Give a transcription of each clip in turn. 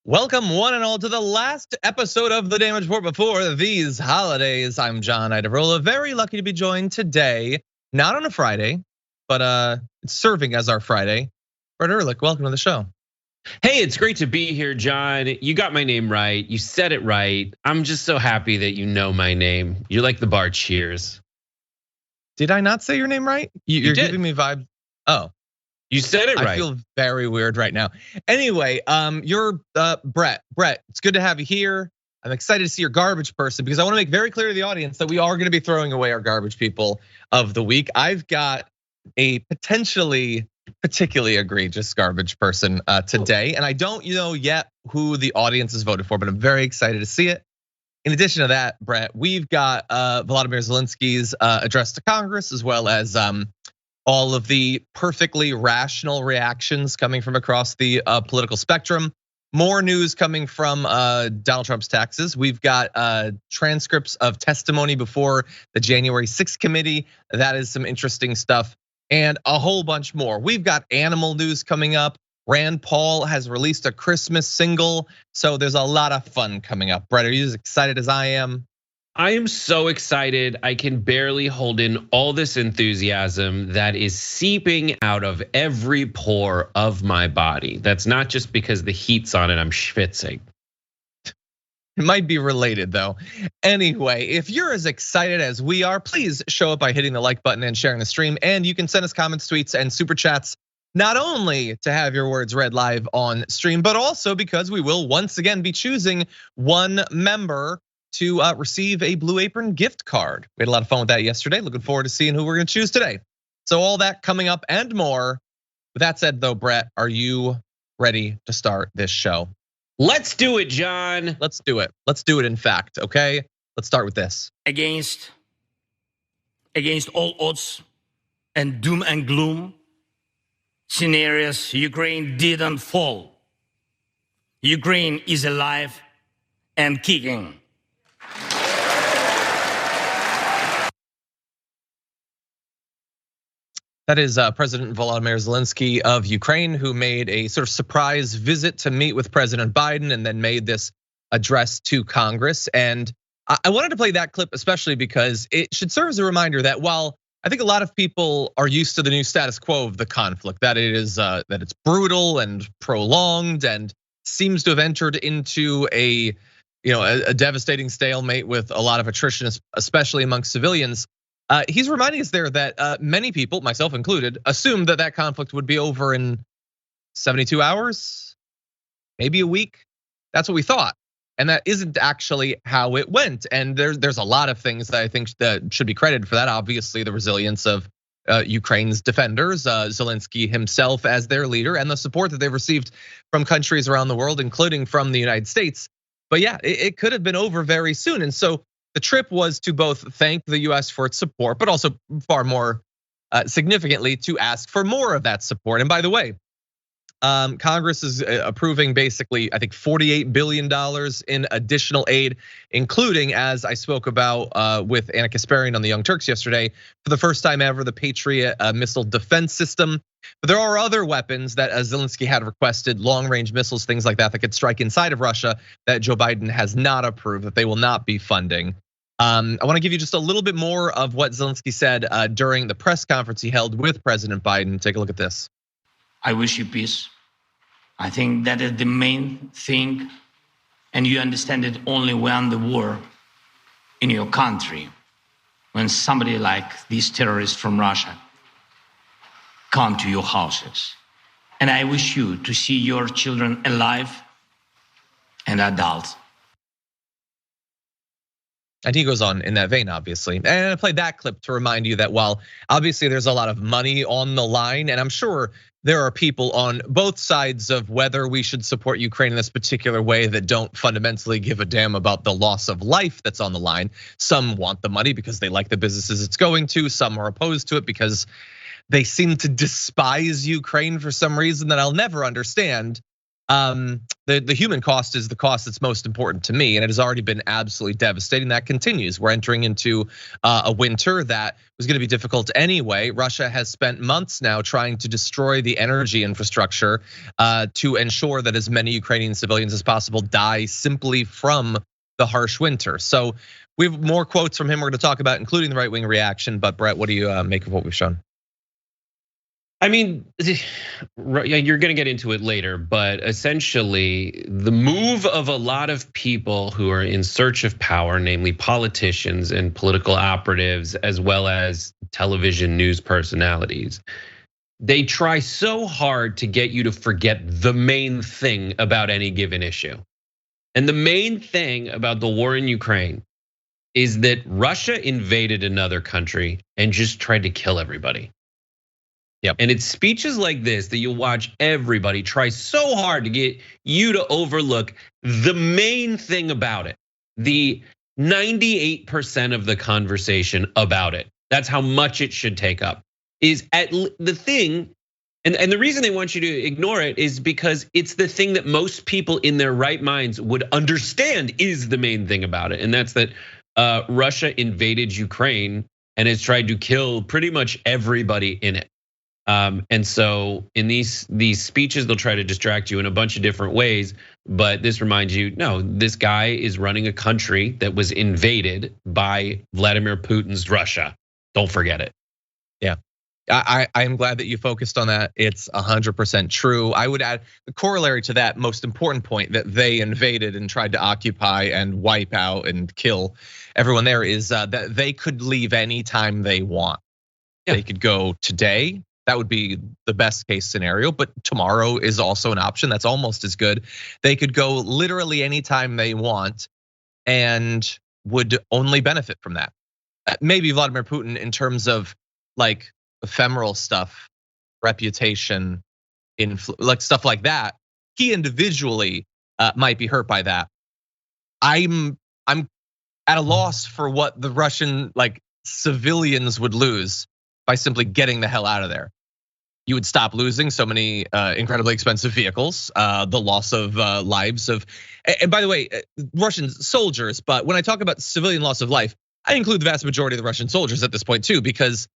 Welcome one and all to the last episode of the Damage Report before these holidays. I'm John Iderola, very lucky to be joined today, not on a Friday, but it's serving as our Friday. Brett Erlich, welcome to the show. Hey, it's great to be here, John. You got my name right. You said it right. I'm just so happy that you know my name. You're like the bar Cheers. Did I not say your name right? You're giving me vibes. Oh. You said it right. I feel very weird right now. Anyway, you're Brett. Brett, it's good to have you here. I'm excited to see your garbage person because I want to make very clear to the audience that we are going to be throwing away our garbage people of the week. I've got a particularly egregious garbage person today, and I don't yet who the audience has voted for, but I'm very excited to see it. In addition to that, Brett, we've got Volodymyr Zelensky's address to Congress, as well as all of the perfectly rational reactions coming from across the political spectrum. More news coming from Donald Trump's taxes. We've got transcripts of testimony before the January 6th committee. That is some interesting stuff, and a whole bunch more. We've got animal news coming up. Rand Paul has released a Christmas single, so there's a lot of fun coming up. Brett, are you as excited as I am? I am so excited. I can barely hold in all this enthusiasm that is seeping out of every pore of my body. That's not just because the heat's on and I'm schwitzing. It might be related though. Anyway, if you're as excited as we are, please show up by hitting the like button and sharing the stream. And you can send us comments, tweets, and super chats, not only to have your words read live on stream, but also because we will once again be choosing one member to receive a Blue Apron gift card. We had a lot of fun with that yesterday. Looking forward to seeing who we're gonna choose today. So all that coming up and more. With that said though, Brett, are you ready to start this show? Let's do it, John. Let's do it. Let's do it, in fact, okay? Let's start with this. Against all odds and doom and gloom scenarios, Ukraine didn't fall. Ukraine is alive and kicking. That is President Volodymyr Zelensky of Ukraine, who made a sort of surprise visit to meet with President Biden and then made this address to Congress. And I wanted to play that clip especially because it should serve as a reminder that while I think a lot of people are used to the new status quo of the conflict, that it is that it's brutal and prolonged and seems to have entered into a devastating stalemate with a lot of attrition, especially amongst civilians. He's reminding us there that many people, myself included, assumed that conflict would be over in 72 hours, maybe a week. That's what we thought, and that isn't actually how it went. And there's a lot of things that I think that should be credited for that. Obviously, the resilience of Ukraine's defenders, Zelensky himself as their leader, and the support that they've received from countries around the world, including from the United States. But yeah, it could have been over very soon, and so. The trip was to both thank the US for its support, but also far more significantly to ask for more of that support. And by the way, Congress is approving basically, I think, $48 billion in additional aid, including, as I spoke about with Anna Kasparian on the Young Turks yesterday, for the first time ever, the Patriot missile defense system. But there are other weapons that Zelensky had requested, long-range missiles, things like that could strike inside of Russia that Joe Biden has not approved, that they will not be funding. I want to give you just a little bit more of what Zelensky said during the press conference he held with President Biden. Take a look at this. I wish you peace. I think that is the main thing, and you understand it only when the war in your country, when somebody like these terrorists from Russia come to your houses. And I wish you to see your children alive and adults. And he goes on in that vein, obviously. And I played that clip to remind you that while obviously there's a lot of money on the line, and I'm sure there are people on both sides of whether we should support Ukraine in this particular way that don't fundamentally give a damn about the loss of life that's on the line. Some want the money because they like the businesses it's going to. Some are opposed to it because they seem to despise Ukraine for some reason that I'll never understand. The human cost is the cost that's most important to me, and it has already been absolutely devastating. That continues. We're entering into a winter that was going to be difficult anyway. Russia has spent months now trying to destroy the energy infrastructure to ensure that as many Ukrainian civilians as possible die simply from the harsh winter. So we have more quotes from him we're going to talk about, including the right-wing reaction. But Brett, what do you make of what we've shown? I mean, you're going to get into it later, but essentially the move of a lot of people who are in search of power, namely politicians and political operatives, as well as television news personalities, they try so hard to get you to forget the main thing about any given issue. And the main thing about the war in Ukraine is that Russia invaded another country and just tried to kill everybody. Yep. And it's speeches like this that you watch everybody try so hard to get you to overlook the main thing about it. The 98% of the conversation about it. That's how much it should take up. Is at the thing, and the reason they want you to ignore it is because it's the thing that most people in their right minds would understand is the main thing about it. And that's that Russia invaded Ukraine and has tried to kill pretty much everybody in it. And so in these speeches, they'll try to distract you in a bunch of different ways. But this reminds you, no, this guy is running a country that was invaded by Vladimir Putin's Russia. Don't forget it. Yeah, I am glad that you focused on that. It's 100% true. I would add the corollary to that most important point that they invaded and tried to occupy and wipe out and kill everyone there is that they could leave anytime they want. Yeah. They could go today. That would be the best case scenario, but tomorrow is also an option that's almost as good. They could go literally anytime they want and would only benefit from that. Maybe Vladimir Putin in terms of like ephemeral stuff, reputation, like stuff like that. He individually might be hurt by that. I'm at a loss for what the Russian like civilians would lose by simply getting the hell out of there. You would stop losing so many incredibly expensive vehicles, the loss of lives of, and by the way, Russian soldiers. But when I talk about civilian loss of life, I include the vast majority of the Russian soldiers at this point too, because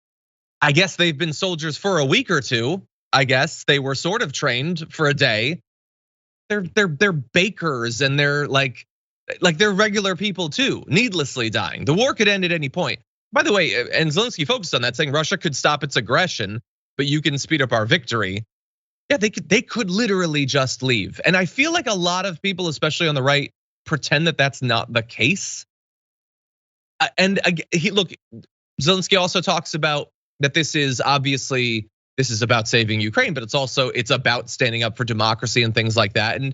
I guess they've been soldiers for a week or two. I guess they were sort of trained for a day. They're bakers and they're like they're regular people too, needlessly dying. The war could end at any point. By the way, and Zelensky focused on that, saying Russia could stop its aggression, but you can speed up our victory. Yeah, they could literally just leave. And I feel like a lot of people, especially on the right, pretend that that's not the case. And look, Zelensky also talks about that this is about saving Ukraine, but it's about standing up for democracy and things like that. And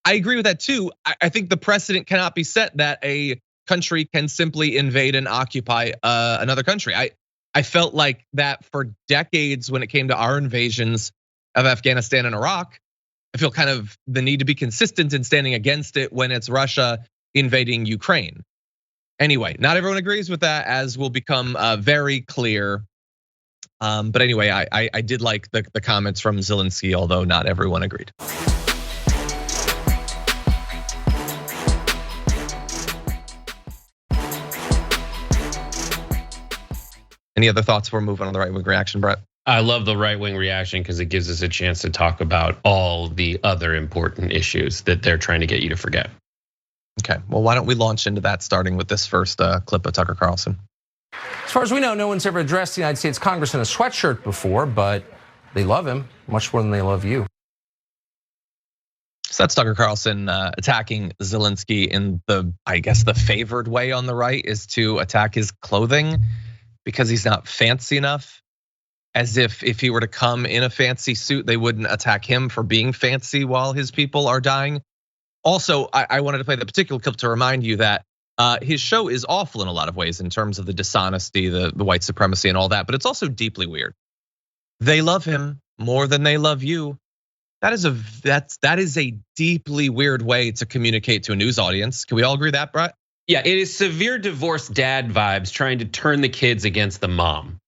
I agree with that too. I think the precedent cannot be set that a country can simply invade and occupy another country. I felt like that for decades when it came to our invasions of Afghanistan and Iraq. I feel kind of the need to be consistent in standing against it when it's Russia invading Ukraine. Anyway, not everyone agrees with that, as will become very clear. But anyway, I did like the comments from Zelensky, although not everyone agreed. Any other thoughts before we move on to the right-wing reaction, Brett? I love the right-wing reaction because it gives us a chance to talk about all the other important issues that they're trying to get you to forget. Okay, well, why don't we launch into that, starting with this first clip of Tucker Carlson. As far as we know, no one's ever addressed the United States Congress in a sweatshirt before, but they love him much more than they love you. So that's Tucker Carlson attacking Zelensky in I guess the favored way on the right is to attack his clothing because he's not fancy enough. As if he were to come in a fancy suit, they wouldn't attack him for being fancy while his people are dying. Also, I wanted to play the particular clip to remind you that his show is awful in a lot of ways in terms of the dishonesty, the white supremacy and all that, but it's also deeply weird. They love him more than they love you. That is a deeply weird way to communicate to a news audience. Can we all agree that, Brett? Yeah, it is severe divorced dad vibes trying to turn the kids against the mom.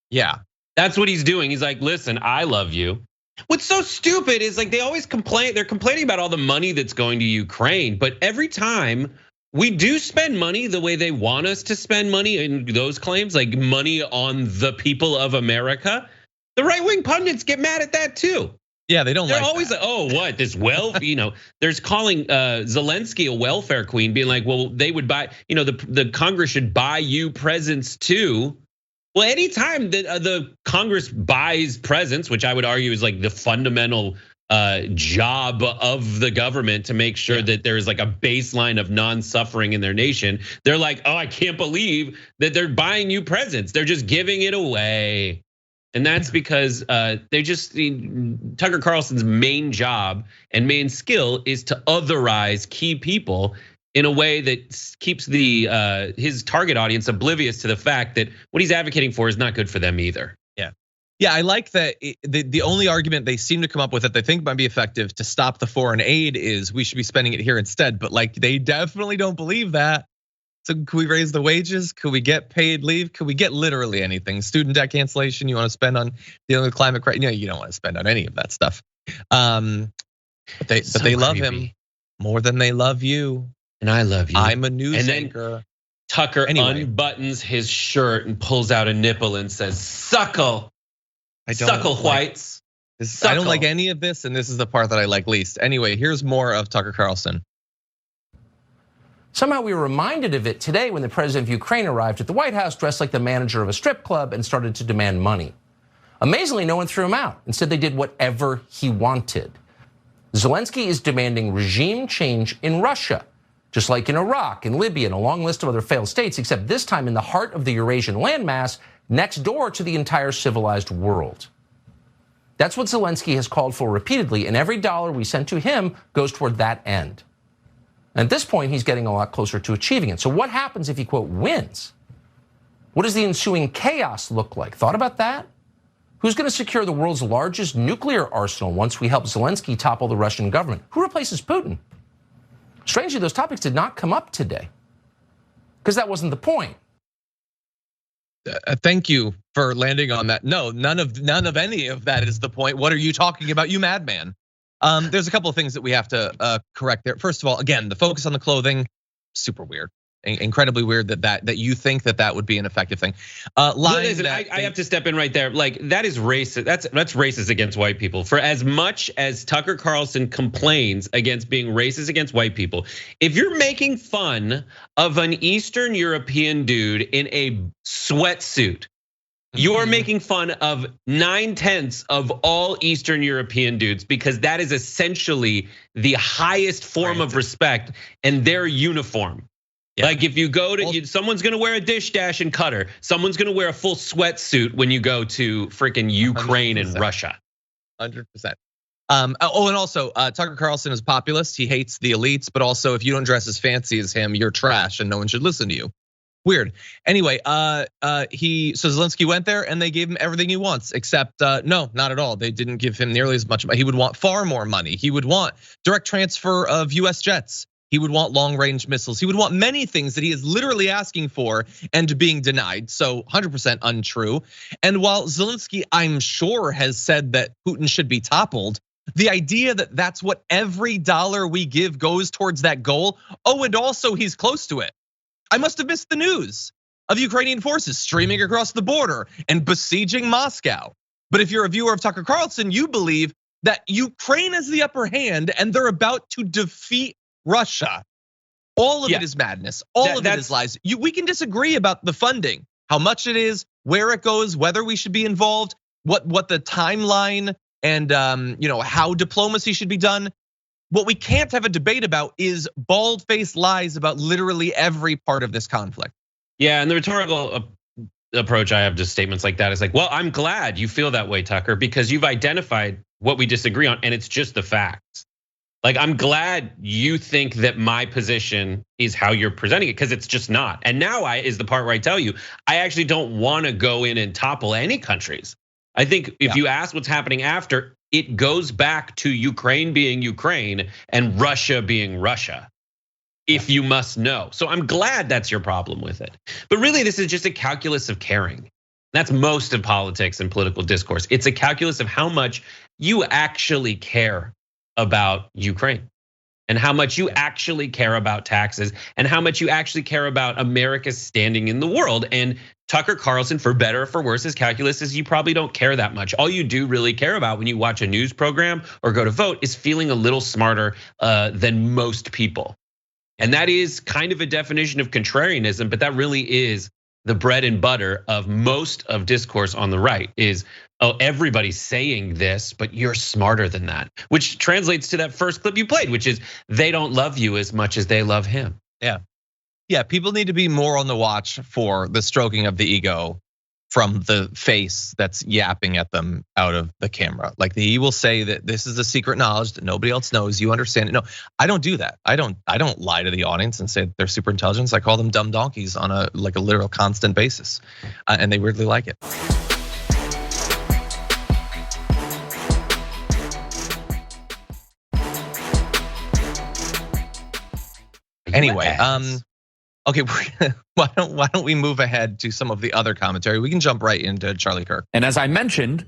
Yeah. That's what he's doing. He's like, listen, I love you. What's so stupid is like they always complain. They're complaining about all the money that's going to Ukraine, but every time we do spend money the way they want us to spend money in those claims, like money on the people of America, the right-wing pundits get mad at that too. Yeah, they don't. They're like always that. like, oh, what this there's calling Zelensky a welfare queen, being like, well, they would buy, the Congress should buy you presents too. Well, anytime that the Congress buys presents, which I would argue is like the fundamental job of the government to make sure that there is like a baseline of non-suffering in their nation, they're like, oh, I can't believe that they're buying you presents. They're just giving it away. And that's because Tucker Carlson's main job and main skill is to otherize key people in a way that keeps his target audience oblivious to the fact that what he's advocating for is not good for them either. Yeah, I like that the only argument they seem to come up with that they think might be effective to stop the foreign aid is we should be spending it here instead. But like they definitely don't believe that. So can we raise the wages? Could we get paid leave? Could we get literally anything? Student debt cancellation? You want to spend on dealing with climate crisis? You don't want to spend on any of that stuff. But they love him more than they love you. And I love you. I'm a news anchor. Tucker unbuttons his shirt and pulls out a nipple and says, "Suckle, suckle whites." I don't like any of this, and this is the part that I like least. Anyway, here's more of Tucker Carlson. Somehow we were reminded of it today when the president of Ukraine arrived at the White House dressed like the manager of a strip club and started to demand money. Amazingly, no one threw him out. Instead, they did whatever he wanted. Zelensky is demanding regime change in Russia, just like in Iraq and Libya and a long list of other failed states, except this time in the heart of the Eurasian landmass, next door to the entire civilized world. That's what Zelensky has called for repeatedly, and every dollar we send to him goes toward that end. And at this point, he's getting a lot closer to achieving it. So what happens if he, quote, wins? What does the ensuing chaos look like? Thought about that? Who's going to secure the world's largest nuclear arsenal once we help Zelensky topple the Russian government? Who replaces Putin? Strangely, those topics did not come up today because that wasn't the point. Thank you for landing on that. No, none of any of that is the point. What are you talking about, you madman? There's a couple of things that we have to correct there. First of all, again, the focus on the clothing, super weird, incredibly weird that you think that would be an effective thing. Listen, I have to step in right there. Like that is racist. That's racist against white people. For as much as Tucker Carlson complains against being racist against white people, if you're making fun of an Eastern European dude in a sweatsuit, you're making fun of 9/10 of all Eastern European dudes because that is essentially the highest form of respect and their uniform. Yeah. Like if you go to, someone's gonna wear a dish dash and cutter. Someone's gonna wear a full sweatsuit when you go to freaking Ukraine 100%. And Russia. 100%. And also Tucker Carlson is a populist. He hates the elites, but also if you don't dress as fancy as him, you're trash and no one should listen to you. Weird. Anyway, so Zelensky went there and they gave him everything he wants, except no, not at all. They didn't give him nearly as much money. He would want far more money. He would want direct transfer of US jets. He would want long range missiles. He would want many things that he is literally asking for and being denied. So 100% untrue. And while Zelensky, I'm sure, has said that Putin should be toppled, the idea that that's what every dollar we give goes towards that goal. Oh, and also he's close to it. I must have missed the news of Ukrainian forces streaming across the border and besieging Moscow. But if you're a viewer of Tucker Carlson, you believe that Ukraine has the upper hand and they're about to defeat Russia. All of it is madness. All of it is lies. We can disagree about the funding, how much it is, where it goes, whether we should be involved, what the timeline and how diplomacy should be done. What we can't have a debate about is bald-faced lies about literally every part of this conflict. Yeah, and the rhetorical approach I have to statements like that is like, well, I'm glad you feel that way, Tucker, because you've identified what we disagree on, and it's just the facts. Like, I'm glad you think that my position is how you're presenting it, because it's just not. And now is the part where I tell you, I actually don't want to go in and topple any countries. I think if you ask what's happening after, it goes back to Ukraine being Ukraine and Russia being Russia, if you must know. So I'm glad that's your problem with it. But really, this is just a calculus of caring. That's most of politics and political discourse. It's a calculus of how much you actually care about Ukraine and how much you actually care about taxes and how much you actually care about America's standing in the world. And Tucker Carlson, for better or for worse, his calculus is you probably don't care that much. All you do really care about when you watch a news program or go to vote is feeling a little smarter than most people. And that is kind of a definition of contrarianism, but that really is the bread and butter of most of discourse on the right is, oh, everybody's saying this, but you're smarter than that, which translates to that first clip you played, which is they don't love you as much as they love him. Yeah, people need to be more on the watch for the stroking of the ego from the face that's yapping at them out of the camera. Like he will say that this is a secret knowledge that nobody else knows. You understand it. No, I don't do that. I don't lie to the audience and say they're super intelligent. I call them dumb donkeys on a literal constant basis, and they weirdly like it. Anyway, okay, why don't we move ahead to some of the other commentary? We can jump right into Charlie Kirk. And as I mentioned,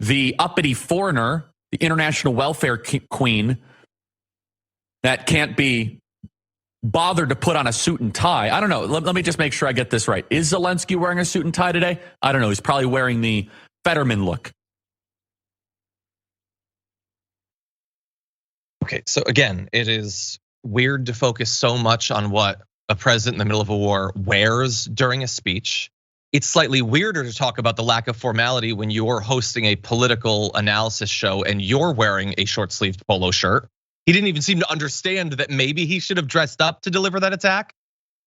the uppity foreigner, the international welfare queen that can't be bothered to put on a suit and tie. I don't know. Let me just make sure I get this right. Is Zelensky wearing a suit and tie today? I don't know. He's probably wearing the Fetterman look. Okay, so again, it is weird to focus so much on what a president in the middle of a war wears during a speech. It's slightly weirder to talk about the lack of formality when you're hosting a political analysis show and you're wearing a short-sleeved polo shirt. He didn't even seem to understand that maybe he should have dressed up to deliver that attack.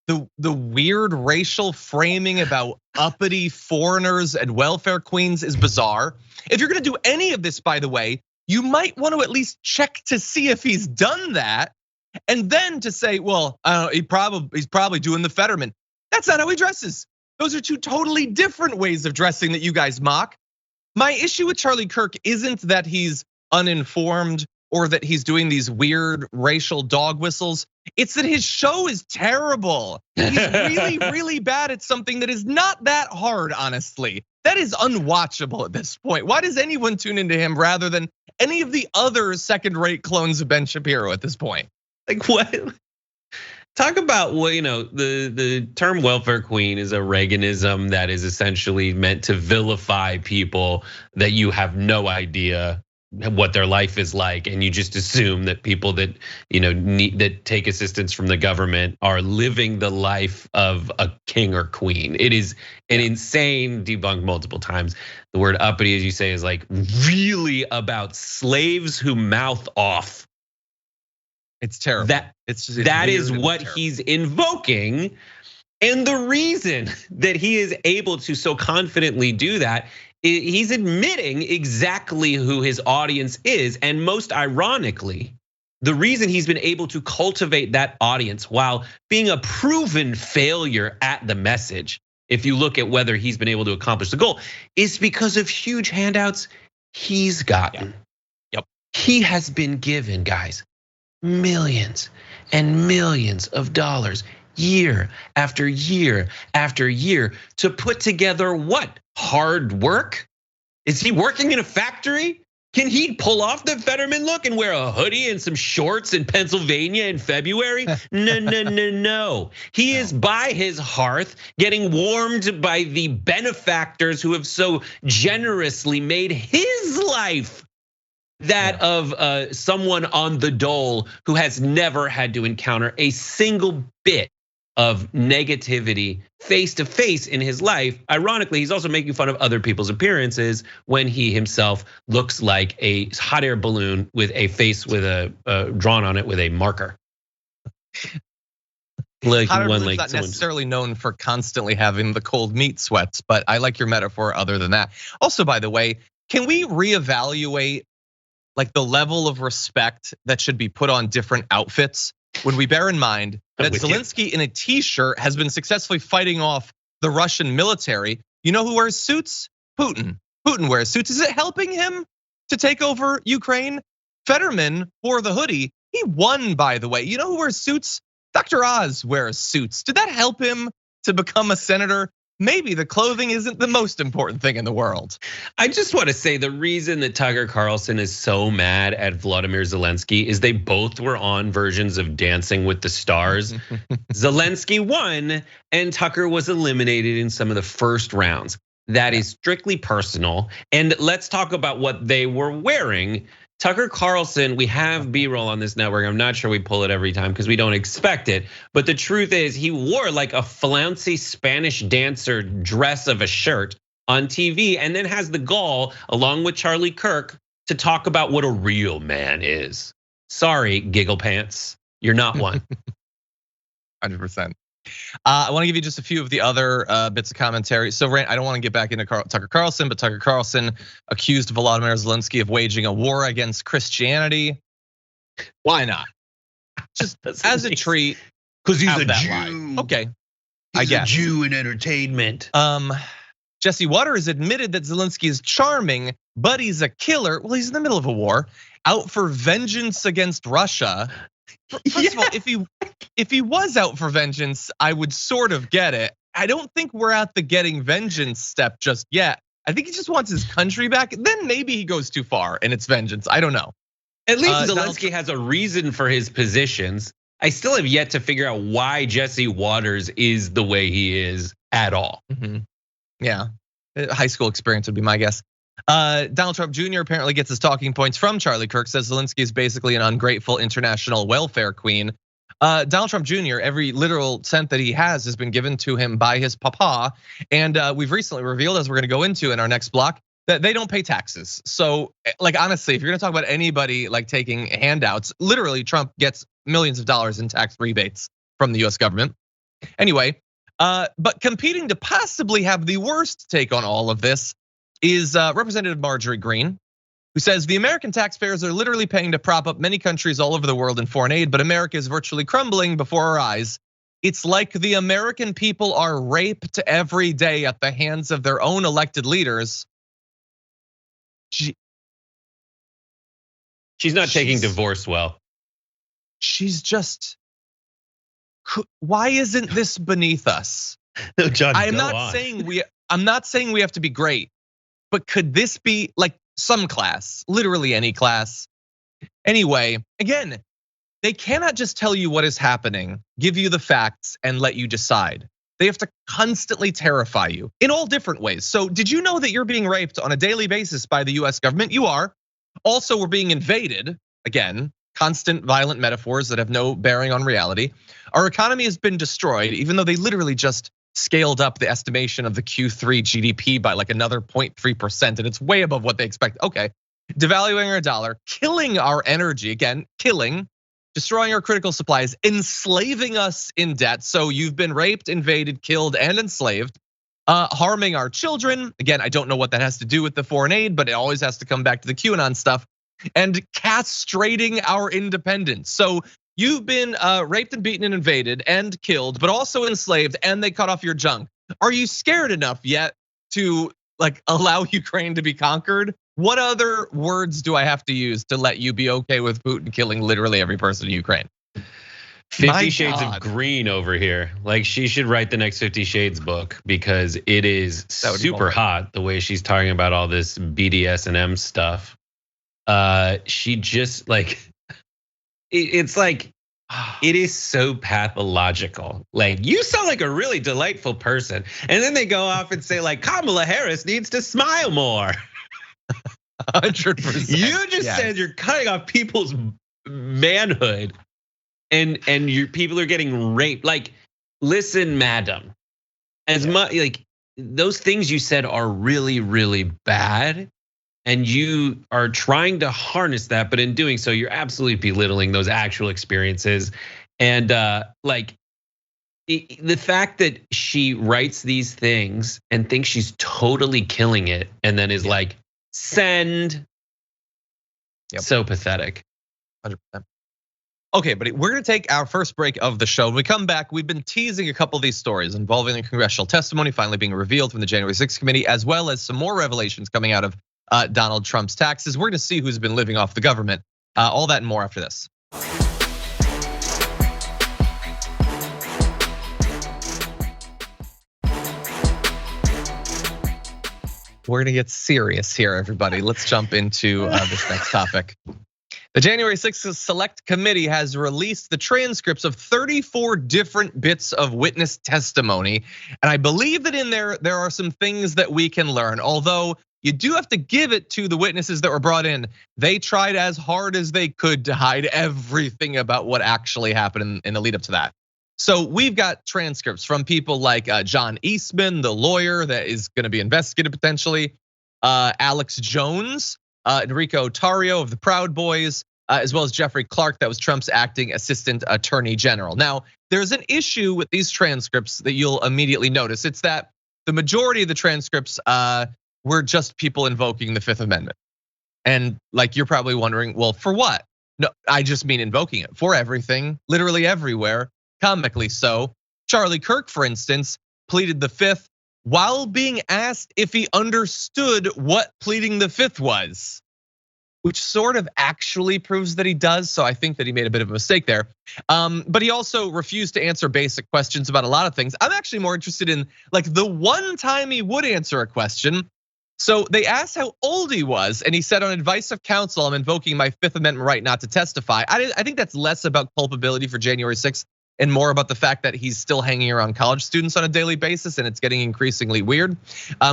The weird racial framing about uppity foreigners and welfare queens is bizarre. If you're gonna do any of this, by the way, you might want to at least check to see if he's done that. And then to say, well, he's probably doing the Fetterman. That's not how he dresses. Those are two totally different ways of dressing that you guys mock. My issue with Charlie Kirk isn't that he's uninformed or that he's doing these weird racial dog whistles. It's that his show is terrible. He's really, really bad at something that is not that hard, honestly. That is unwatchable at this point. Why does anyone tune into him rather than any of the other second-rate clones of Ben Shapiro at this point? Like what? Talk about what, the term welfare queen is a Reaganism that is essentially meant to vilify people that you have no idea what their life is like, and you just assume that people that that take assistance from the government are living the life of a king or queen. It is an insane, debunked multiple times. The word uppity, as you say, is like really about slaves who mouth off. It's terrible. That is what he's invoking. And the reason that he is able to so confidently do that, he's admitting exactly who his audience is. And most ironically, the reason he's been able to cultivate that audience while being a proven failure at the message, if you look at whether he's been able to accomplish the goal, is because of huge handouts he's gotten. Yep. He has been given, guys, millions and millions of dollars year after year after year to put together what? Hard work? Is he working in a factory? Can he pull off the Fetterman look and wear a hoodie and some shorts in Pennsylvania in February? No. He is by his hearth getting warmed by the benefactors who have so generously made his life that of someone on the dole who has never had to encounter a single bit of negativity face to face in his life. Ironically, he's also making fun of other people's appearances when he himself looks like a hot air balloon with a face with a drawn on it with a marker. Like hot air balloon's not necessarily known for constantly having the cold meat sweats, but I like your metaphor other than that. Also, by the way, can we reevaluate like the level of respect that should be put on different outfits when we bear in mind that Zelensky in a t-shirt has been successfully fighting off the Russian military? You know who wears suits? Putin. Putin wears suits. Is it helping him to take over Ukraine? Fetterman wore the hoodie. He won, by the way. You know who wears suits? Dr. Oz wears suits. Did that help him to become a senator? maybe the clothing isn't the most important thing in the world. I just want to say the reason that Tucker Carlson is so mad at Vladimir Zelensky is they both were on versions of Dancing with the Stars. Zelensky won and Tucker was eliminated in some of the first rounds. That is strictly personal. And let's talk about what they were wearing. Tucker Carlson, we have B-roll on this network. I'm not sure we pull it every time because we don't expect it. But the truth is he wore like a flouncy Spanish dancer dress of a shirt on TV and then has the gall, along with Charlie Kirk, to talk about what a real man is. Sorry, giggle pants, you're not one. 100%. I want to give you just a few of the other bits of commentary. So I don't want to get back into Tucker Carlson, but Tucker Carlson accused Volodymyr Zelensky of waging a war against Christianity. Why not? Just as a treat. Because he's a that Jew. line. Okay, I guess. He's a Jew in entertainment. Jesse Waters admitted that Zelensky is charming, but he's a killer. Well, he's in the middle of a war, out for vengeance against Russia. First of all, if he was out for vengeance, I would sort of get it. I don't think we're at the getting vengeance step just yet. I think he just wants his country back. Then maybe he goes too far and it's vengeance. I don't know. At least Zelensky has a reason for his positions. I still have yet to figure out why Jesse Waters is the way he is at all. Yeah, high school experience would be my guess. Donald Trump Jr. apparently gets his talking points from Charlie Kirk, says Zelensky is basically an ungrateful international welfare queen. Donald Trump Jr., every literal cent that he has been given to him by his papa. And we've recently revealed, as we're gonna go into in our next block, that they don't pay taxes. So like honestly, if you're gonna talk about anybody like taking handouts, literally Trump gets millions of dollars in tax rebates from the US government. Anyway, but competing to possibly have the worst take on all of this is Representative Marjorie Greene, who says the American taxpayers are literally paying to prop up many countries all over the world in foreign aid, but America is virtually crumbling before our eyes. It's like the American people are raped every day at the hands of their own elected leaders. She's not taking divorce well. She's just, why isn't this beneath us? No, John, I'm not saying we have to be great, but could this be like some class, literally any class? Anyway, again, they cannot just tell you what is happening, give you the facts and let you decide. They have to constantly terrify you in all different ways. So did you know that you're being raped on a daily basis by the US government? You are. Also, we're being invaded. Again, constant violent metaphors that have no bearing on reality. Our economy has been destroyed, even though they literally just scaled up the estimation of the Q3 GDP by like another 0.3%, and it's way above what they expect. Okay, devaluing our dollar, killing our energy, again, killing, destroying our critical supplies, enslaving us in debt. So you've been raped, invaded, killed, and enslaved, harming our children. Again, I don't know what that has to do with the foreign aid, but it always has to come back to the QAnon stuff, and castrating our independence. So you've been raped and beaten and invaded and killed, but also enslaved, and they cut off your junk. Are you scared enough yet to like allow Ukraine to be conquered? What other words do I have to use to let you be okay with Putin killing literally every person in Ukraine? 50 Shades of Green over here. Like she should write the next 50 Shades book because it is super hot the way she's talking about all this BDSM stuff. She just like, it's like, it is so pathological. Like you sound like a really delightful person. And then they go off and say like Kamala Harris needs to smile more. 100%. You just said you're cutting off people's manhood and your people are getting raped. Like, listen, madam, as much like those things you said are really, really bad. And you are trying to harness that, but in doing so, you're absolutely belittling those actual experiences. And like the fact that she writes these things and thinks she's totally killing it, and then is like, send. So pathetic. 100%. Okay, but we're gonna take our first break of the show. When we come back, we've been teasing a couple of these stories involving the congressional testimony finally being revealed from the January 6th committee, as well as some more revelations coming out of Donald Trump's taxes. We're gonna see who's been living off the government. All that and more after this. We're gonna get serious here, everybody. Let's jump into this next topic. The January 6th Select Committee has released the transcripts of 34 different bits of witness testimony. And I believe that in there are some things that we can learn. Although you do have to give it to the witnesses that were brought in. They tried as hard as they could to hide everything about what actually happened in the lead up to that. So we've got transcripts from people like John Eastman, the lawyer that is gonna be investigated potentially, Alex Jones, Enrico Tario of the Proud Boys, as well as Jeffrey Clark, that was Trump's acting assistant attorney general. Now, there's an issue with these transcripts that you'll immediately notice. It's that the majority of the transcripts were just people invoking the Fifth Amendment. And like you're probably wondering, well, for what? No, I just mean invoking it for everything, literally everywhere, comically so. Charlie Kirk, for instance, pleaded the Fifth while being asked if he understood what pleading the Fifth was, which sort of actually proves that he does. So I think that he made a bit of a mistake there. But he also refused to answer basic questions about a lot of things. I'm actually more interested in like the one time he would answer a question. So they asked how old he was, and he said, on advice of counsel, I'm invoking my Fifth Amendment right not to testify. I think that's less about culpability for January 6th and more about the fact that he's still hanging around college students on a daily basis, and it's getting increasingly weird,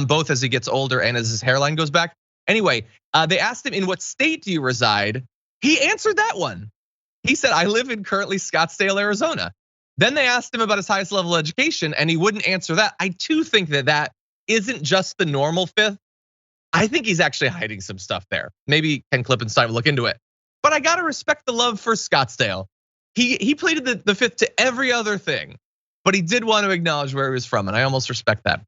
both as he gets older and as his hairline goes back. Anyway, they asked him, in what state do you reside? He answered that one. He said, I live in currently Scottsdale, Arizona. Then they asked him about his highest level of education, and he wouldn't answer that. I too think that that isn't just the normal Fifth. I think he's actually hiding some stuff there. Maybe Ken Klippenstein will look into it. But I gotta respect the love for Scottsdale. He pleaded the Fifth to every other thing, but he did want to acknowledge where he was from, and I almost respect that.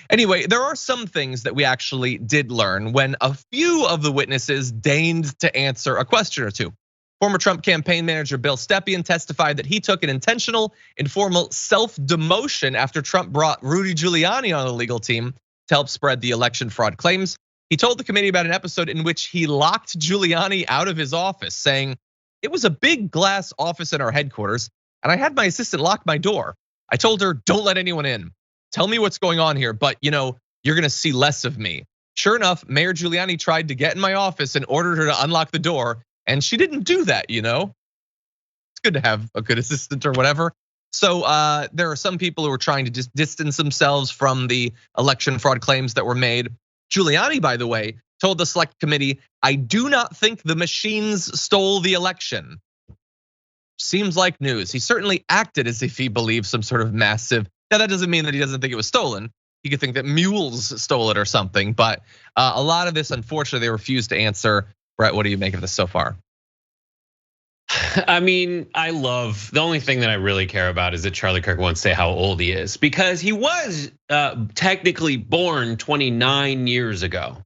Anyway, there are some things that we actually did learn when a few of the witnesses deigned to answer a question or two. Former Trump campaign manager Bill Stepien testified that he took an intentional, informal self-demotion after Trump brought Rudy Giuliani on the legal team to help spread the election fraud claims. He told the committee about an episode in which he locked Giuliani out of his office, saying, it was a big glass office in our headquarters, and I had my assistant lock my door. I told her, don't let anyone in. Tell me what's going on here, but you're gonna see less of me. Sure enough, Mayor Giuliani tried to get in my office and ordered her to unlock the door, and she didn't do that, It's good to have a good assistant or whatever. So there are some people who are trying to just distance themselves from the election fraud claims that were made. Giuliani, by the way, told the select committee, I do not think the machines stole the election. Seems like news. He certainly acted as if he believed some sort of massive. Now that doesn't mean that he doesn't think it was stolen. He could think that mules stole it or something, but a lot of this, unfortunately, they refuse to answer. Brett, what do you make of this so far? I mean, the only thing that I really care about is that Charlie Kirk won't say how old he is, because he was technically born 29 years ago,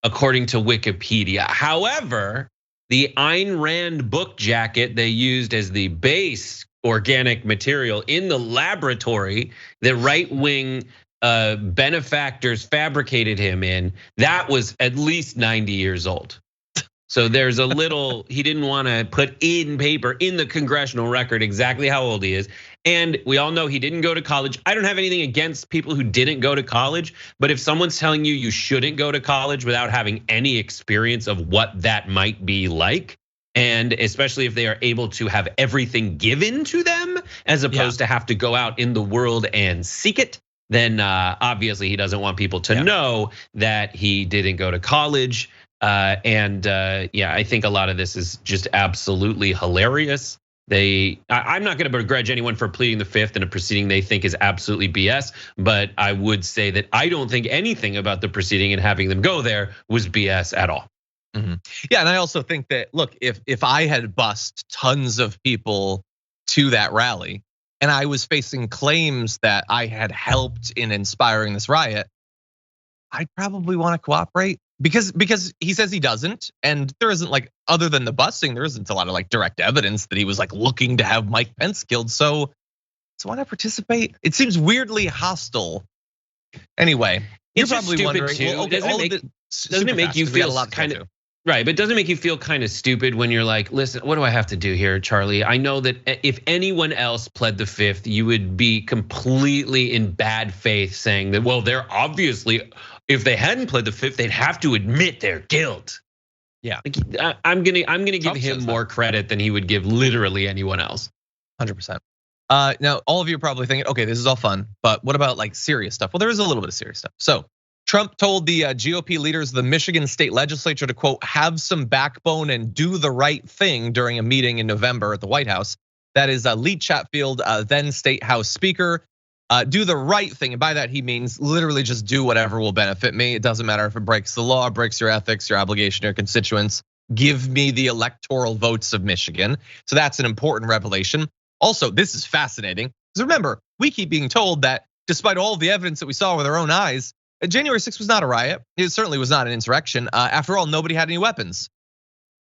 according to Wikipedia. However, the Ayn Rand book jacket they used as the base organic material in the laboratory that right-wing benefactors fabricated him in, that was at least 90 years old. So there's a little, he didn't want to put in paper in the congressional record exactly how old he is. And we all know he didn't go to college. I don't have anything against people who didn't go to college, but if someone's telling you shouldn't go to college without having any experience of what that might be like, and especially if they are able to have everything given to them as opposed to have to go out in the world and seek it, then obviously he doesn't want people to know that he didn't go to college. I think a lot of this is just absolutely hilarious. I'm not gonna begrudge anyone for pleading the Fifth in a proceeding they think is absolutely BS, but I would say that I don't think anything about the proceeding and having them go there was BS at all. Mm-hmm. Yeah, and I also think that, look, if I had bussed tons of people to that rally and I was facing claims that I had helped in inspiring this riot, I'd probably want to cooperate. Because he says he doesn't, and there isn't, like, other than the busing, there isn't a lot of like direct evidence that he was like looking to have Mike Pence killed. So why not participate? It seems weirdly hostile. Anyway, you're probably wondering, well, okay, doesn't it make you feel kind of right? But doesn't it make you feel kind of stupid when you're like, listen, what do I have to do here, Charlie? I know that if anyone else pled the Fifth, you would be completely in bad faith saying that, well, they're obviously If they hadn't pled the fifth, they'd have to admit their guilt. Yeah, like, I'm gonna give him more credit than he would give literally anyone else. 100%. Now, all of you are probably thinking, okay, this is all fun, but what about like serious stuff? Well, there is a little bit of serious stuff. So Trump told the GOP leaders of the Michigan state legislature to, quote, have some backbone and do the right thing during a meeting in November at the White House. That is Lee Chatfield, then state House Speaker. Do the right thing, and by that he means literally just do whatever will benefit me. It doesn't matter if it breaks the law, breaks your ethics, your obligation to your constituents. Give me the electoral votes of Michigan. So that's an important revelation. Also, this is fascinating, because remember, we keep being told that despite all the evidence that we saw with our own eyes, January 6th was not a riot. It certainly was not an insurrection. After all, nobody had any weapons.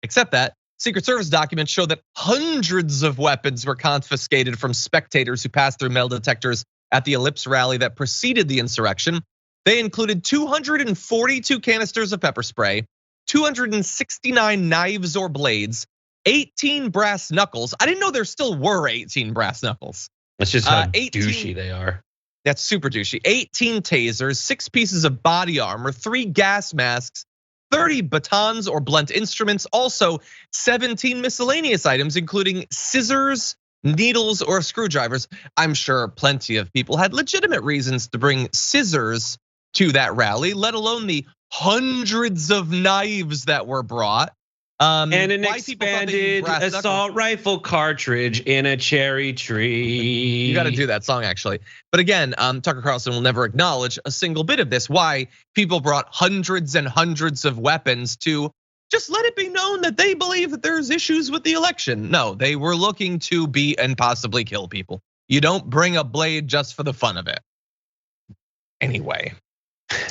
Except that Secret Service documents show that hundreds of weapons were confiscated from spectators who passed through metal detectors at the Ellipse rally that preceded the insurrection. They included 242 canisters of pepper spray, 269 knives or blades, 18 brass knuckles. I didn't know there still were 18 brass knuckles. That's just how douchey they are. That's super douchey. 18 tasers, 6 pieces of body armor, 3 gas masks, 30 batons or blunt instruments, also 17 miscellaneous items, including scissors, needles, or screwdrivers. I'm sure plenty of people had legitimate reasons to bring scissors to that rally, let alone the hundreds of knives that were brought. And an expanded assault rifle cartridge in a cherry tree. You gotta do that song actually. But again, Tucker Carlson will never acknowledge a single bit of this. Why people brought hundreds and hundreds of weapons to just let it be known that they believe that there's issues with the election. No, they were looking to beat and possibly kill people. You don't bring a blade just for the fun of it. Anyway,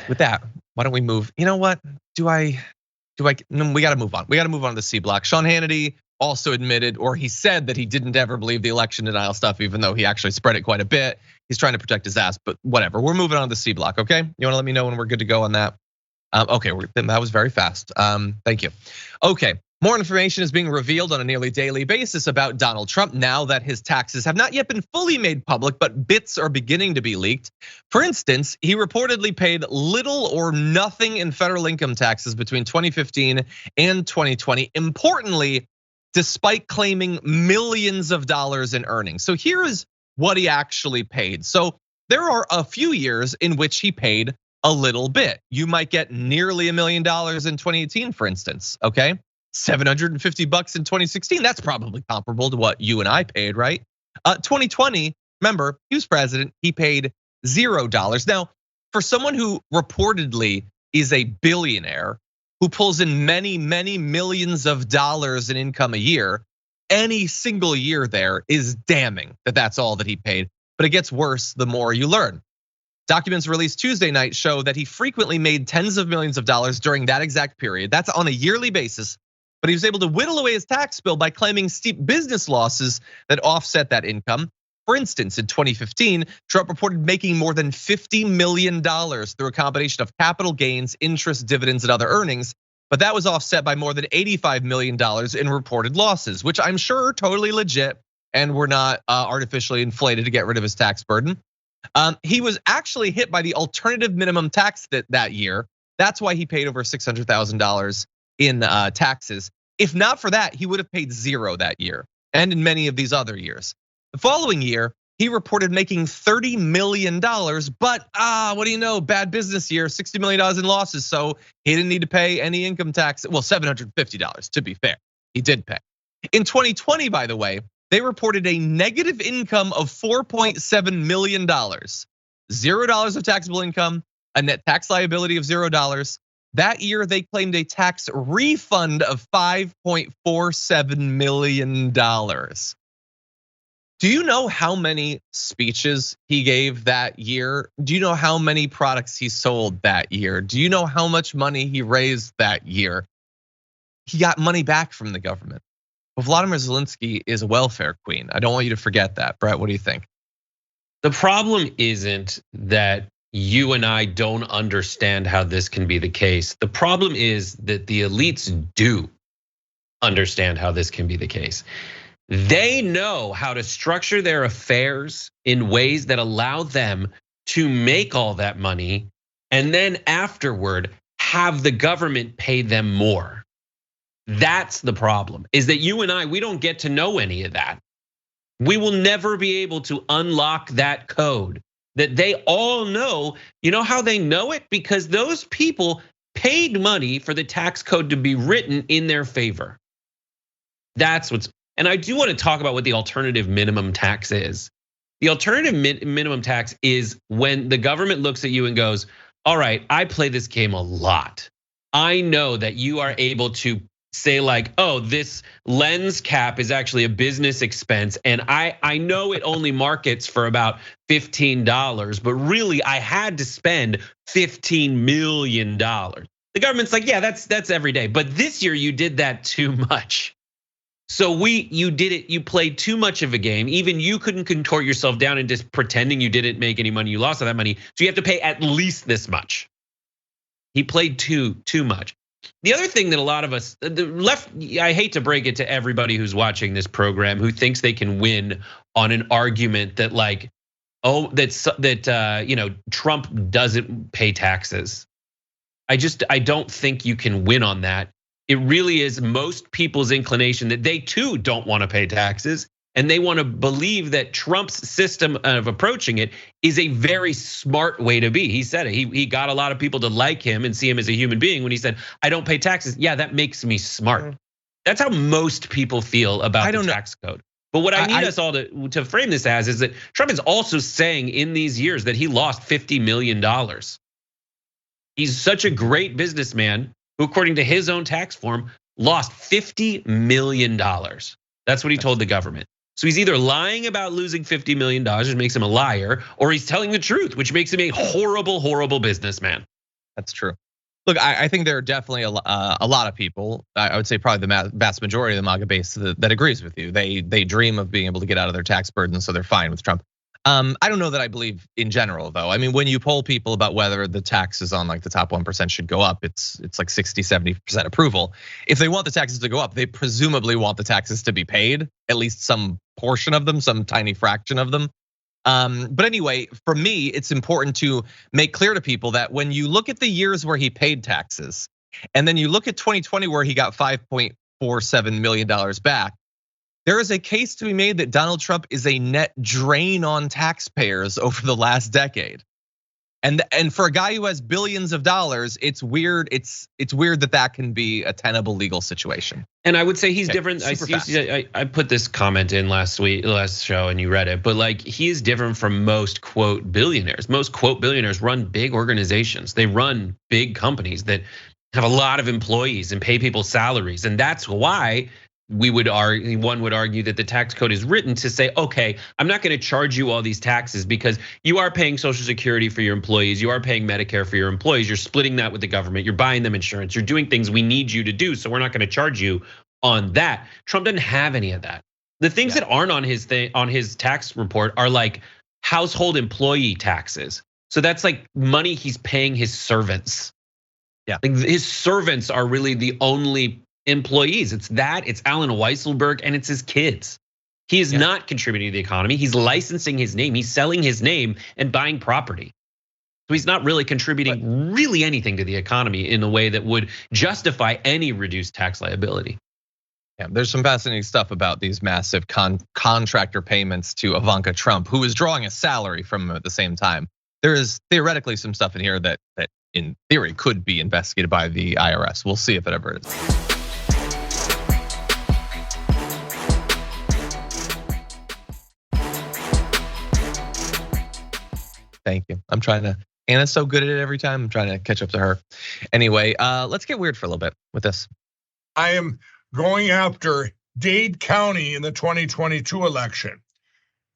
with that, why don't we move? You know what? We gotta move on. We gotta move on to the C block. Sean Hannity also admitted, or he said that he didn't ever believe the election denial stuff, even though he actually spread it quite a bit. He's trying to protect his ass, but whatever. We're moving on to the C block, okay? You wanna let me know when we're good to go on that? Okay, that was very fast. Thank you. Okay, more information is being revealed on a nearly daily basis about Donald Trump now that his taxes have not yet been fully made public, but bits are beginning to be leaked. For instance, he reportedly paid little or nothing in federal income taxes between 2015 and 2020. Importantly, despite claiming millions of dollars in earnings. So here is what he actually paid. So there are a few years in which he paid a little bit. You might get nearly $1 million in 2018, for instance, okay? $750 in 2016, that's probably comparable to what you and I paid, right? 2020, remember, he was president, he paid $0. Now, for someone who reportedly is a billionaire, who pulls in many, many millions of dollars in income a year, any single year there is damning that that's all that he paid. But it gets worse the more you learn. Documents released Tuesday night show that he frequently made tens of millions of dollars during that exact period. That's on a yearly basis. But he was able to whittle away his tax bill by claiming steep business losses that offset that income. For instance, in 2015, Trump reported making more than $50 million through a combination of capital gains, interest, dividends, and other earnings. But that was offset by more than $85 million in reported losses, which I'm sure are totally legit and were not artificially inflated to get rid of his tax burden. He was actually hit by the alternative minimum tax that year. That's why he paid over $600,000 in taxes. If not for that, he would have paid $0 that year and in many of these other years. The following year, he reported making $30 million, but what do you know, bad business year, $60 million in losses, so he didn't need to pay any income tax. Well, $750 to be fair, he did pay. In 2020, by the way, they reported a negative income of $4.7 million, $0 of taxable income, a net tax liability of $0. That year, they claimed a tax refund of $5.47 million. Do you know how many speeches he gave that year? Do you know how many products he sold that year? Do you know how much money he raised that year? He got money back from the government. Well, Vladimir Zelensky is a welfare queen. I don't want you to forget that. Brett, what do you think? The problem isn't that you and I don't understand how this can be the case. The problem is that the elites do understand how this can be the case. They know how to structure their affairs in ways that allow them to make all that money and then afterward have the government pay them more. That's the problem, is that you and I, we don't get to know any of that. We will never be able to unlock that code that they all know. You know how they know it? Because those people paid money for the tax code to be written in their favor. That's what's, and I do want to talk about what the alternative minimum tax is. The alternative minimum tax is when the government looks at you and goes, all right, I play this game a lot. I know that you are able to say like, oh, this lens cap is actually a business expense. And I know it only markets for about $15, but really I had to spend $15 million. The government's like, yeah, that's every day. But this year you did that too much. So you did it, you played too much of a game. Even you couldn't contort yourself down and just pretending you didn't make any money, you lost all that money. So you have to pay at least this much. He played too much. The other thing that a lot of us, the left, I hate to break it to everybody who's watching this program who thinks they can win on an argument that like, oh, that Trump doesn't pay taxes. I don't think you can win on that. It really is most people's inclination that they too don't want to pay taxes, and they want to believe that Trump's system of approaching it is a very smart way to be. He said it. He got a lot of people to like him and see him as a human being when he said, "I don't pay taxes." Yeah, that makes me smart. That's how most people feel about the tax code. But what I need us all to frame this as is that Trump is also saying in these years that he lost $50 million. He's such a great businessman who, according to his own tax form, lost $50 million. That's what he told the government. So he's either lying about losing $50 million, which makes him a liar, or he's telling the truth, which makes him a horrible, horrible businessman. That's true. Look, I think there are definitely a lot of people, I would say probably the vast majority of the MAGA base that agrees with you. They dream of being able to get out of their tax burden, so they're fine with Trump. I don't know that I believe in general, though. I mean, when you poll people about whether the taxes on like the top 1% should go up, it's like 60-70% approval. If they want the taxes to go up, they presumably want the taxes to be paid, at least some portion of them, some tiny fraction of them. But anyway, for me, it's important to make clear to people that when you look at the years where he paid taxes, and then you look at 2020 where he got $5.47 million back, there is a case to be made that Donald Trump is a net drain on taxpayers over the last decade. And for a guy who has billions of dollars, it's weird. It's weird that can be a tenable legal situation. And I would say he's different. I put this comment in last show, and you read it. But like, he is different from most quote billionaires. Most quote billionaires run big organizations. They run big companies that have a lot of employees and pay people salaries, and that's why one would argue that the tax code is written to say, okay, I'm not going to charge you all these taxes because you are paying Social Security for your employees, you are paying Medicare for your employees, you're splitting that with the government, you're buying them insurance, you're doing things we need you to do, so we're not going to charge you on that. Trump doesn't have any of that. The things that aren't on his tax report are like household employee taxes. So that's like money he's paying his servants. Yeah, like his servants are really the only employees. It's Alan Weisselberg and it's his kids. He is not contributing to the economy. He's licensing his name. He's selling his name and buying property. So he's not really contributing really anything to the economy in a way that would justify any reduced tax liability. Yeah, there's some fascinating stuff about these massive contractor payments to Ivanka Trump, who is drawing a salary from him at the same time. There is theoretically some stuff in here that in theory could be investigated by the IRS. We'll see if it ever is. Thank you. I'm trying to, Anna's so good at it every time. I'm trying to catch up to her. Anyway, let's get weird for a little bit with this. I am going after Dade County in the 2022 election.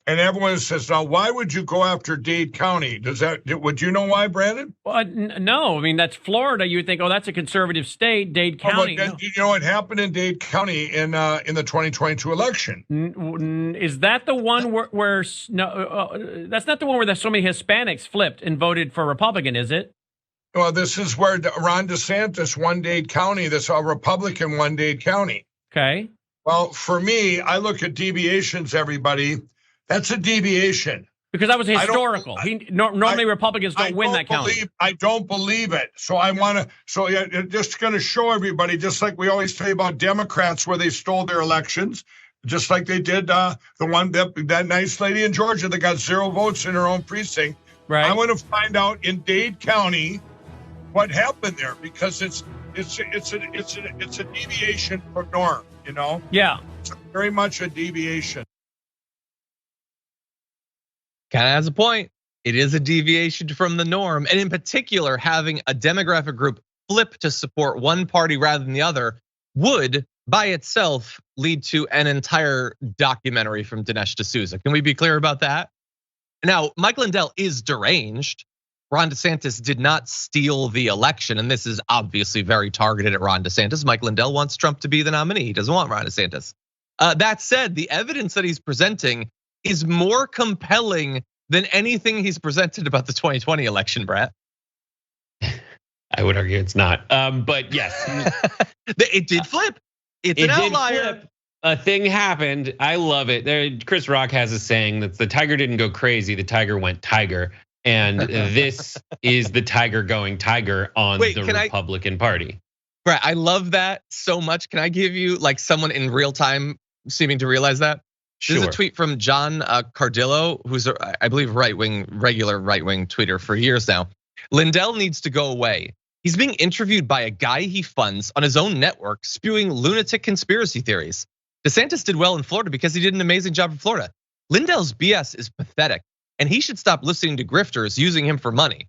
And everyone says, now, why would you go after Dade County? Would you know why, Brandon? Well, no, I mean, that's Florida. You would think, oh, that's a conservative state, Dade County. No. You know what happened in Dade County in the 2022 election? Is that the one where no, that's not the one where there's so many Hispanics flipped and voted for Republican, is it? Well, this is where Ron Desantis won Dade County. That's a Republican won Dade County. Okay. Well, for me, I look at deviations, everybody. That's a deviation. Because that was historical. Normally Republicans don't win that county. I don't believe it. So I want to. So just going to show everybody, just like we always say about Democrats, where they stole their elections, just like they did the one that nice lady in Georgia that got 0 votes in her own precinct. Right. I want to find out in Dade County what happened there, because it's a deviation from norm. You know. Yeah. It's very much a deviation. Kind of has a point. It is a deviation from the norm. And in particular, having a demographic group flip to support one party rather than the other would by itself lead to an entire documentary from Dinesh D'Souza. Can we be clear about that? Now, Mike Lindell is deranged. Ron DeSantis did not steal the election, and this is obviously very targeted at Ron DeSantis. Mike Lindell wants Trump to be the nominee. He doesn't want Ron DeSantis. That said, the evidence that he's presenting is more compelling than anything he's presented about the 2020 election, Brett. I would argue it's not, but yes. It did flip. It's an outlier. A thing happened. I love it. Chris Rock has a saying that the tiger didn't go crazy, the tiger went tiger. And this is the tiger going tiger on the Republican Party. Brett, I love that so much. Can I give you like someone in real time seeming to realize that? Sure. There's a tweet from John Cardillo, who's I believe regular right-wing tweeter for years now. Lindell needs to go away. He's being interviewed by a guy he funds on his own network, spewing lunatic conspiracy theories. DeSantis did well in Florida because he did an amazing job in Florida. Lindell's BS is pathetic, and he should stop listening to grifters using him for money.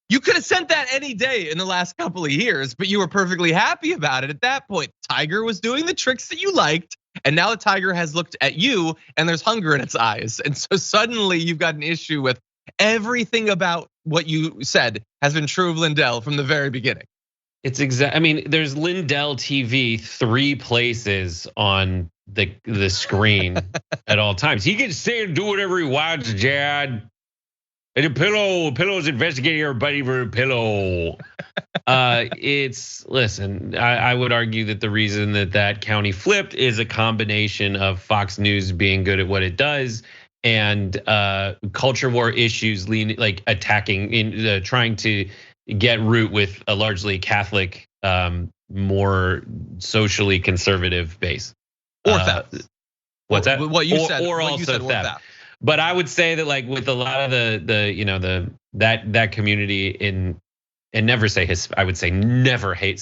You could have sent that any day in the last couple of years, but you were perfectly happy about it at that point. Tiger was doing the tricks that you liked. And now the tiger has looked at you and there's hunger in its eyes. And so suddenly you've got an issue with everything about what you said has been true of Lindell from the very beginning. It's I mean, there's Lindell TV 3 places on the screen at all times. He can say and do whatever he wants, Jad. And a pillow's investigating everybody for a pillow. Listen, I would argue that the reason that county flipped is a combination of Fox News being good at what it does and culture war issues like attacking, trying to get root with a largely Catholic, more socially conservative base. Or theft. What's that? What you said. Or also theft. But I would say that like with a lot of that community never say Hispanics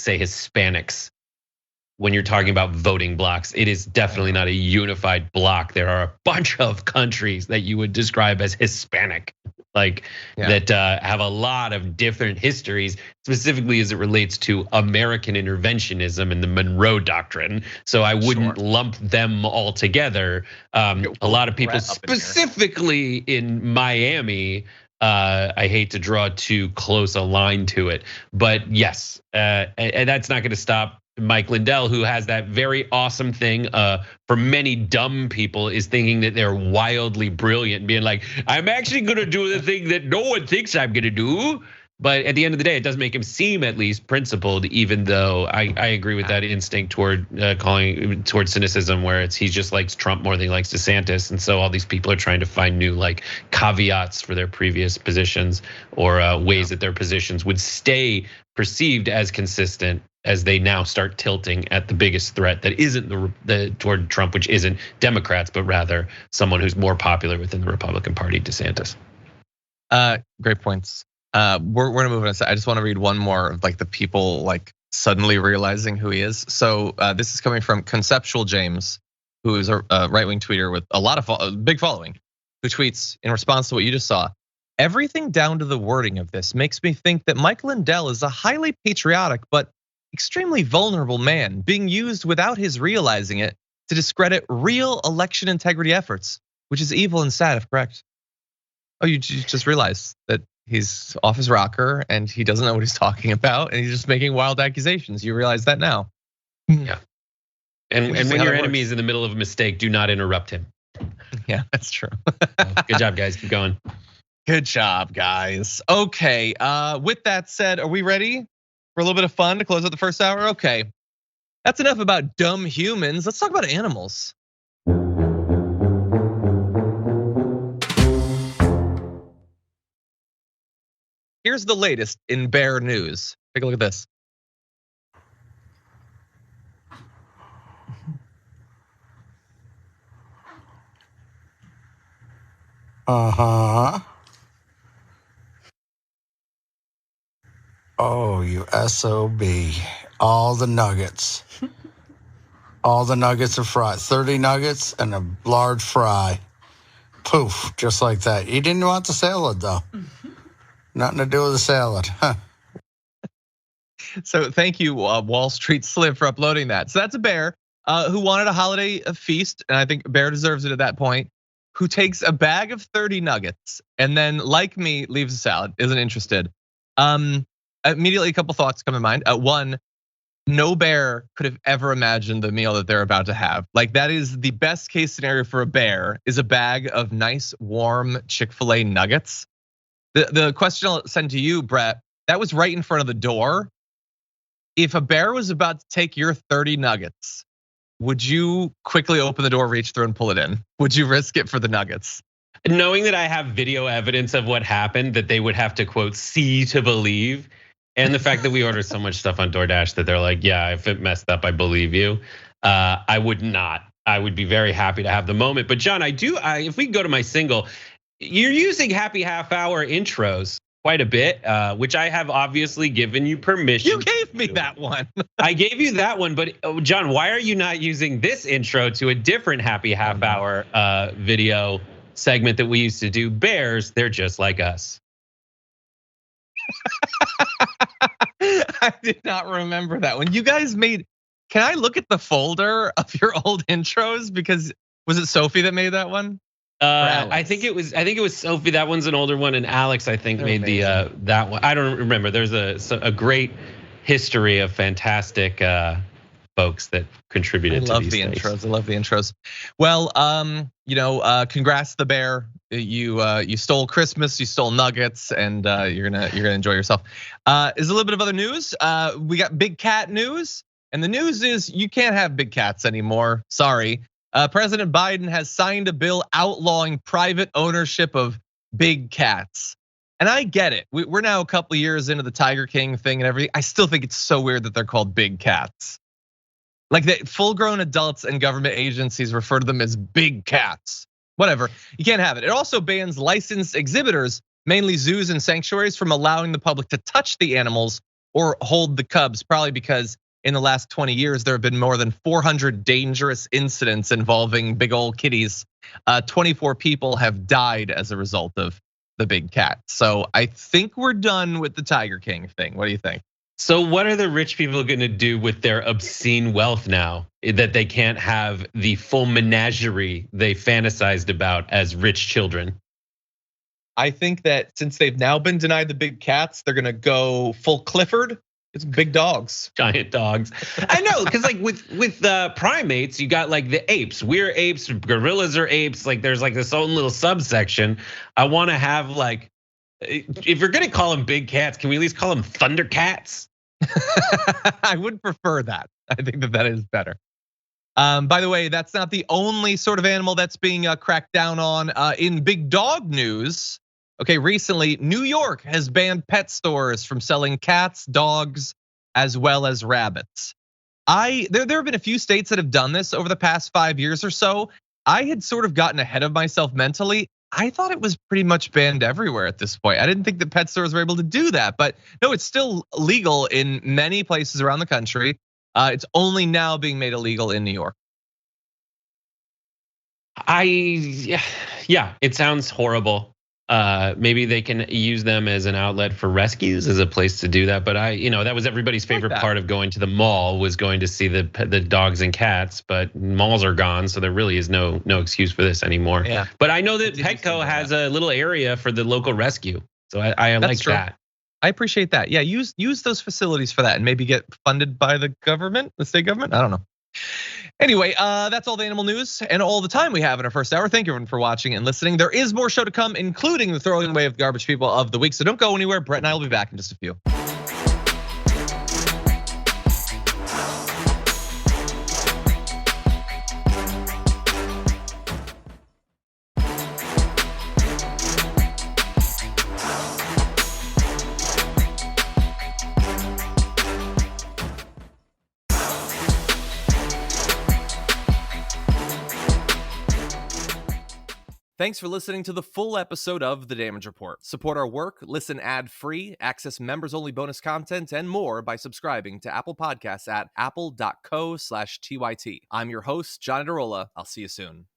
when you're talking about voting blocks. It is definitely not a unified block. There are a bunch of countries that you would describe as Hispanic, that have a lot of different histories, specifically as it relates to American interventionism and the Monroe Doctrine. So I wouldn't lump them all together. A lot of people, specifically in Miami, I hate to draw too close a line to it, but yes, and that's not going to stop Mike Lindell, who has that very awesome thing for many dumb people, is thinking that they're wildly brilliant, being like, I'm actually going to do the thing that no one thinks I'm going to do. But at the end of the day, it does make him seem at least principled, even though I agree with that instinct toward toward cynicism, where he just likes Trump more than he likes DeSantis, and so all these people are trying to find new caveats for their previous positions or ways that their positions would stay perceived as consistent as they now start tilting at the biggest threat that isn't toward Trump, which isn't Democrats, but rather someone who's more popular within the Republican Party, DeSantis. Great points. We're gonna move on. I just want to read one more of the people suddenly realizing who he is. So this is coming from Conceptual James, who is a right-wing tweeter with a lot of big following, who tweets in response to what you just saw. Everything down to the wording of this makes me think that Mike Lindell is a highly patriotic but extremely vulnerable man being used without his realizing it to discredit real election integrity efforts, which is evil and sad if correct. Oh, you just realized that he's off his rocker and he doesn't know what he's talking about and he's just making wild accusations. You realize that now. Yeah. And when your enemy is in the middle of a mistake, do not interrupt him. Yeah, that's true. Good job, guys. Keep going. Good job, guys. Okay, with that said, are we ready for a little bit of fun to close out the first hour? Okay, that's enough about dumb humans. Let's talk about animals. here's the latest in bear news. Take a look at this. Uh-huh. Oh, you SOB. All the nuggets. All the nuggets are fried. 30 nuggets and a large fry. Poof, just like that. You didn't want the salad, though. Nothing to do with the salad. Huh. So thank you, Wall Street Slim, for uploading that. So that's a bear who wanted a holiday feast, and I think bear deserves it at that point, who takes a bag of 30 nuggets and then, like me, leaves a salad, isn't interested. Immediately, a couple thoughts come to mind. One, no bear could have ever imagined the meal that they're about to have. Like, that is the best case scenario for a bear, is a bag of nice, warm Chick-fil-A nuggets. The question I'll send to you, Brett, that was right in front of the door. If a bear was about to take your 30 nuggets, would you quickly open the door, reach through, and pull it in? Would you risk it for the nuggets? Knowing that I have video evidence of what happened, that they would have to, quote, see to believe, and the fact that we order so much stuff on DoorDash that they're like, yeah, if it messed up, I believe you. I would not. I would be very happy to have the moment. But John, if we go to my single, you're using happy half hour intros quite a bit, which I have obviously given you permission. You gave me that one. I gave you that one, but John, why are you not using this intro to a different happy half hour video segment that we used to do? Bears, they're just like us. I did not remember that one. You guys made, can I look at the folder of your old intros? Because was it Sophie that made that one? I think it was Sophie. That one's an older one, and Alex, I think, made the that one. I don't remember. There's a great history of fantastic folks that contributed to these things. I love the intros. Well, congrats to the bear. You stole Christmas, you stole nuggets, and you're gonna enjoy yourself. Is a little bit of other news. We got big cat news, and the news is you can't have big cats anymore. Sorry. President Biden has signed a bill outlawing private ownership of big cats. And I get it. We're now a couple of years into the Tiger King thing and everything. I still think it's so weird that they're called big cats. Like, the full-grown adults and government agencies refer to them as big cats. Whatever, you can't have it. It also bans licensed exhibitors, mainly zoos and sanctuaries, from allowing the public to touch the animals or hold the cubs, probably because in the last 20 years, there have been more than 400 dangerous incidents involving big old kitties. 24 people have died as a result of the big cat. So I think we're done with the Tiger King thing. What do you think? So what are the rich people gonna do with their obscene wealth now that they can't have the full menagerie they fantasized about as rich children? I think that since they've now been denied the big cats, they're gonna go full Clifford. It's big dogs, giant dogs. I know, because like with primates, you got like the apes. We're apes, gorillas are apes. Like there's like this own little subsection. I want to have like, if you're gonna call them big cats, can we at least call them thundercats? I would prefer that. I think that is better. By the way, that's not the only sort of animal that's being cracked down on. In big dog news, okay, recently New York has banned pet stores from selling cats, dogs, as well as rabbits. There have been a few states that have done this over the past 5 years or so. I had sort of gotten ahead of myself mentally. I thought it was pretty much banned everywhere at this point. I didn't think that pet stores were able to do that, but no, it's still legal in many places around the country. It's only now being made illegal in New York. Yeah, it sounds horrible. Maybe they can use them as an outlet for rescues, as a place to do that. But that was everybody's favorite part of going to the mall, was going to see the dogs and cats. But malls are gone, so there really is no excuse for this anymore. Yeah. But I know that Petco has a little area for the local rescue, so I like that. I appreciate that. Yeah, use those facilities for that, and maybe get funded by the government, the state government. I don't know. Anyway, that's all the animal news and all the time we have in our first hour. Thank you everyone for watching and listening. There is more show to come, including the throwing away of garbage people of the week. So don't go anywhere. Brett and I will be back in just a few. Thanks for listening to the full episode of The Damage Report. Support our work, listen ad-free, access members-only bonus content, and more by subscribing to Apple Podcasts at apple.co/TYT. I'm your host, John Adarola. I'll see you soon.